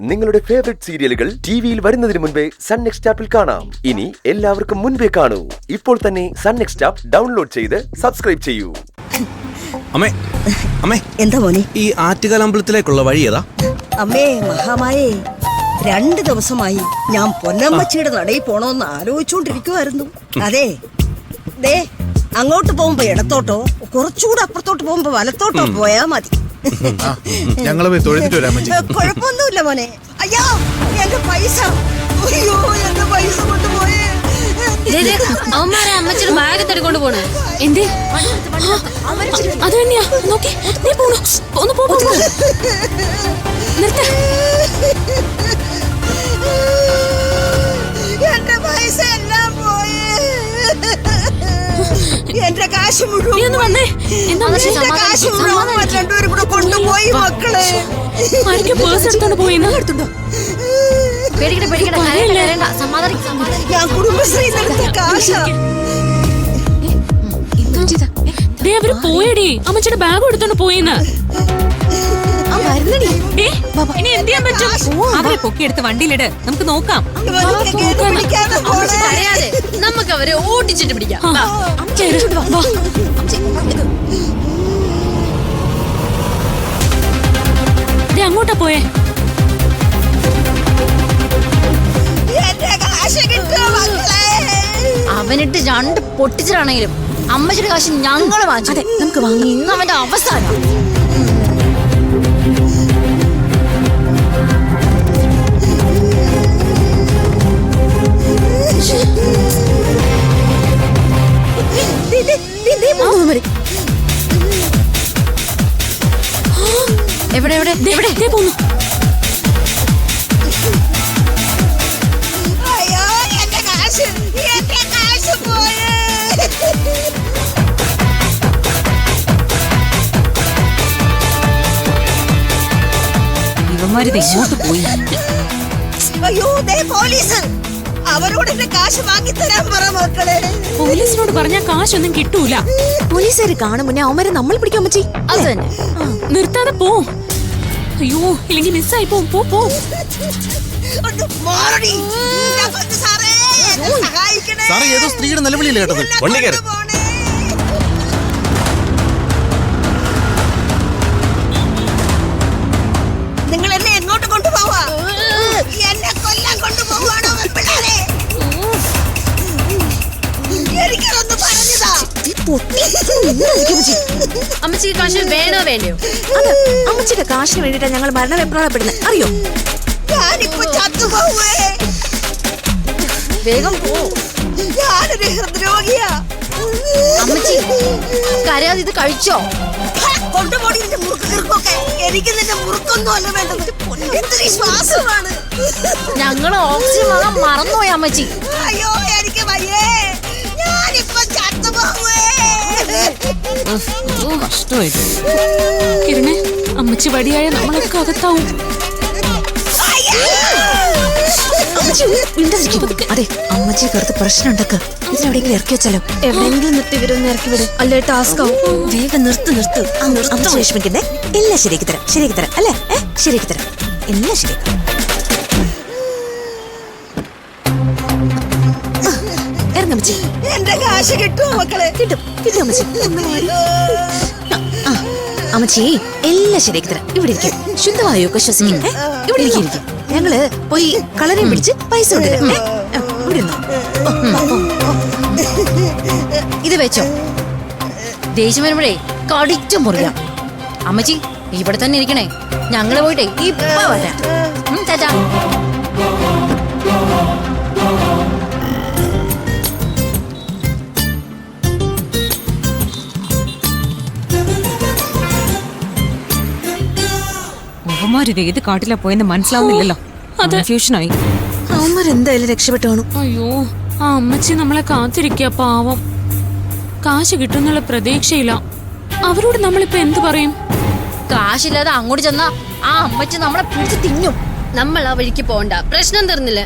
നിങ്ങളുടെ ഫേവറേറ്റ് സീരിയലുകൾ ടിവിയിൽ വരുന്നതിന് മുൻപേ സൺ നെക്സ്റ്റ് ആപ്പിൽ കാണാം. ഇനി എല്ലാവർക്കും മുൻപേ കാണൂ. ഇപ്പോൾ തന്നെ സൺ നെക്സ്റ്റ് ആപ്പ് ഡൗൺലോഡ് ചെയ്ത് സബ്സ്ക്രൈബ് ചെയ്യൂ. അമ്മേ അമ്മേ, എന്താ മോനെ? ഈ ആറ്റുകാൽ അമ്പലത്തിലേക്കുള്ള വഴി ഏതാ? അമ്മേ മഹാമായേ, 2 ദിവസമായി ഞാൻ പൊന്നമ്മച്ചിയുടെ നടയിൽ പോണോന്ന് ആലോചിച്ചുകൊണ്ടിരിക്കുവായിരുന്നു. അതെ, ദേ അങ്ങോട്ട് പോകുമ്പോ ഇടത്തോട്ടോ, കുറച്ചുകൂടെ അപ്പുറത്തോട്ട് പോകുമ്പോ വലത്തോട്ടോ പോയാ മതി. കുഴപ്പമൊന്നുമില്ല മോനെ. അയ്യോ എന്റെ പൈസ, അയ്യോ എന്റെ പൈസ കൊണ്ടുപോയേ. അവന്മാരെ അമ്മച്ചിയുടെ ബാഗ് തടിക്കൊണ്ട് പോണേ. എന്തേ? അത് തന്നെയാ. നോക്കി നീ പോണു. ഒന്ന് പോ. നിർത്ത. എന്റെ പൈസ എല്ലാം പോയേ. എന്റെ കാശ് മുഴുവൻ കാശ് മുഴുവൻ രണ്ടുപേരും കൂടെ കൊണ്ടുപോയി മക്കളെ. പേഴ്സ് എടുത്തോണ്ട് പോയി. ഞാൻ കുടുംബശ്രീ കാശാ. അവര് പോയടി. അമ്മച്ചിയുടെ ബാഗ് എടുത്തോണ്ട് പോയിന്ന്. ഇനി എന്ത് ചെയ്യാൻ പറ്റും? അവരെ പൊക്കിയെടുത്ത് വണ്ടിയിലിട്, നമുക്ക് നോക്കാം. നമുക്ക് അവരെ ഓടിച്ചിട്ട് പിടിക്കാം. അങ്ങോട്ടാ പോയേ. അവനിട്ട് 2 പൊട്ടിച്ചിട്ടാണെങ്കിലും അമ്മച്ചിയുടെ കാശ് ഞങ്ങള് വാങ്ങിച്ചത്. നമുക്ക് വാങ്ങി. ഇന്ന് അവന്റെ അവസാനം. എവിടെ എവിടെ എവിടെ പോന്നു? ഇവന്മാര് ഇങ്ങോട്ട് പോയി. അയ്യോ പോലീസ്, അവരോട് എന്റെ കാശ് വാങ്ങിത്തരാൻ പറ മക്കളെ. പോലീസിനോട് പറഞ്ഞാൽ കാശൊന്നും കിട്ടൂല. പോലീസുകാര് കാണും മുന്നേ അവന്മാരെ നമ്മൾ പിടിക്കാൻ പറ്റി. അത് തന്നെ. നിർത്താതെ പോ. അയ്യോ ഇല്ലെങ്കിൽ മിസ്സായി പോ. സാറേ, ഏതോ സ്ത്രീയുടെ നിലവിളിയില്ല കേട്ടത്. വണ്ടി കയറി. നിങ്ങൾ എന്നെ എങ്ങോട്ട് കൊണ്ടുപോവാ? എന്നെ കൊല്ലാൻ കൊണ്ടുപോവാണോ പിള്ളേരെ? എനിക്കതൊന്ന് പറഞ്ഞതാ. അമ്മച്ചിക്ക് കാശ് വേണോ വേണ്ടയോ? അത് അമ്മച്ചിയുടെ കാശിന് വേണ്ടിട്ടാ ഞങ്ങൾ മരണവെപ്രാളപ്പെടുന്നത്, അറിയോ? ഞാനിപ്പോ ചത്തുപോവേ. വേഗം പോ. ഞാനൊരു ഹൃദ്രോഗിയാ. അമ്മച്ചി കരയാതെ ഇത് കഴിച്ചോ? കൊണ്ടുപോടി നിന്റെ മുറുക്ക് കിറുക്കൊക്കെ. എനിക്ക് നിന്റെ മുറുക്കൊന്നും അല്ല വേണ്ടത്. എന്തൊരു ശ്വാസമാണ്. ഞങ്ങള് ഓക്സിജൻ വാങ്ങാൻ മറന്നുപോയി അമ്മച്ചി. അയ്യോ എനിക്ക് വയ്യേ. ഞാനിപ്പോ ചത്തുപോവേ. കഷ്ടമായി. കിരണേ, അമ്മച്ചി വടിയായ നമ്മളൊക്കെ അകത്താവും. അതെ, അമ്മച്ചിയെ കറുത്ത് പ്രശ്നം ഉണ്ടാക്കുക. ഇതിനെവിടെയെങ്കിലും ഇറക്കി വെച്ചാലോ? എവിടെയെങ്കിലും നിർത്തി ഇവരൊന്ന് ഇറക്കി വിടും. അല്ലേ ടാസ്ക് ആവും. വേഗം നിർത്ത്. അമ്മച്ചി വിഷമിക്കണ്ടേ. എല്ലാം ശരിയാക്കി തരാം അല്ലേ? ശരിയാക്കി തരാം, എല്ലാം ശരിയാക്കാം. ഇറങ്ങമ്മച്ചി. എന്റെ കാശ് കിട്ടുമോ മക്കളെ? കിട്ടും അമ്മച്ചി. അമ്മച്ചി എല്ലാം ശരിയാക്കി തരാം. ഇവിടെ ഇരിക്കും, ശുദ്ധവായുവൊക്കെ ശ്വസിക്കും. ഇവിടെ ഇരിക്കും. ഞങ്ങള് പോയി കളരെയും പിടിച്ച് പൈസ കൊണ്ടുവരാം. ഇവിടെ ഇരുന്നോ. ഇത് വെച്ചോ. ദേഷ്യം വരുമ്പോഴേ കടിച്ചു മുറിയാം. അമ്മച്ചി ഇവിടെ തന്നെ ഇരിക്കണേ. ഞങ്ങള് പോയിട്ടേ ഇപ്പൊ വരാം. ചാച്ചാ. അവന്മാര് ഏത് കാട്ടിലാ പോയെന്ന് മനസ്സിലാവുന്നില്ലല്ലോ. കൺഫ്യൂഷനായി. അവന്മാരെന്തായാലും രക്ഷപ്പെട്ടു കാണും. അയ്യോ, ആ അമ്മച്ചി നമ്മളെ കാത്തിരിക്കുക. പാവം. കാശ് കിട്ടുന്നുള്ള പ്രതീക്ഷയില്ല. അവരോട് നമ്മളിപ്പോ എന്ത് പറയും? കാശില്ലാതെ അങ്ങോട്ട് ചെന്നാ ആ അമ്മച്ചി നമ്മളെ പിടിച്ച് തിന്നും. നമ്മൾ ആ വഴിക്ക് പോണ്ട. പ്രശ്നം തീർന്നില്ലേ?